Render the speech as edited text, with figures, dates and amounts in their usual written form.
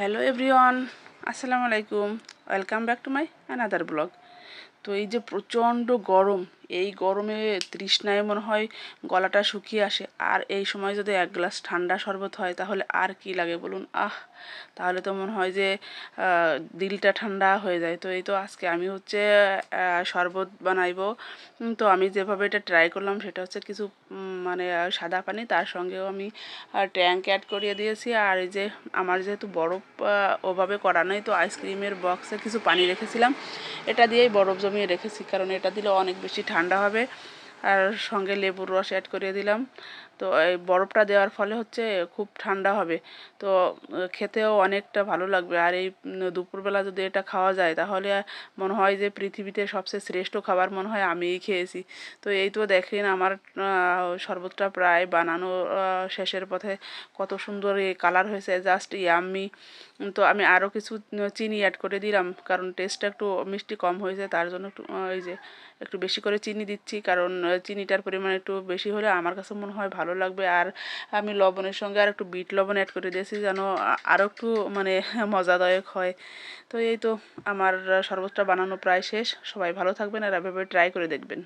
Hello everyone, আসসালামু আলাইকুম। Welcome back to my another blog. তো এই যে প্রচণ্ড গরম, এই গরমে তৃষ্ণায় মনে হয় গলাটা শুকিয়ে আসে। আর এই সময় যদি এক গ্লাস ঠান্ডা শরবত হয় তাহলে আর কি লাগে বলুন। তাহলে তো মনে হয় যে দিলটা ঠান্ডা হয়ে যায়। তো এই তো আজকে আমি হচ্ছে শরবত বানাইবো। তো আমি যেভাবে এটা ট্রাই করলাম সেটা হচ্ছে কিছু মানে সাদা পানি, তার সঙ্গেও আমি ট্যাঙ্ক অ্যাড করিয়ে দিয়েছি। আর এই যে আমার যেহেতু বরফ ওভাবে করা নেই, তো আইসক্রিমের বক্সে কিছু পানি রেখেছিলাম, এটা দিয়েই বরফ জমিয়ে রেখেছি, কারণ এটা দিলে অনেক বেশি ঠান্ডা হবে। আর সঙ্গে লেবুর রস অ্যাড করে দিলাম। তো এই বরফটা দেওয়ার ফলে হচ্ছে খুব ঠান্ডা হবে। তো খেতেও অনেকটা ভালো লাগবে। আর এই দুপুরবেলা যদি এটা খাওয়া যায় তাহলে মনে হয় যে পৃথিবীতে সবচেয়ে শ্রেষ্ঠ খাবার মনে হয় আমিই খেয়েছি। তো এই তো দেখেন আমার শরবতটা প্রায় বানানো শেষের পথে। কত সুন্দর এই কালার হয়েছে, জাস্ট ইয়াম্মি। তো আমি আরও কিছু চিনি অ্যাড করে দিলাম, কারণ টেস্টটা একটু মিষ্টি কম হয়েছে, তার জন্য একটু এই যে একটু বেশি করে চিনি দিচ্ছি, কারণ চিনিটার পরিমাণ একটু বেশি হলে আমার কাছে মনে হয় ভালো লাগবে। আর আমি লবণের সঙ্গে আর একটু বিট লবণ অ্যাড করে দিয়েছি যেন আরও একটু মানে মজাদায়ক হয়। তো এই তো আমার শরবতটা বানানো প্রায় শেষ। সবাই ভালো থাকবেন আর এভাবে ট্রাই করে দেখবেন।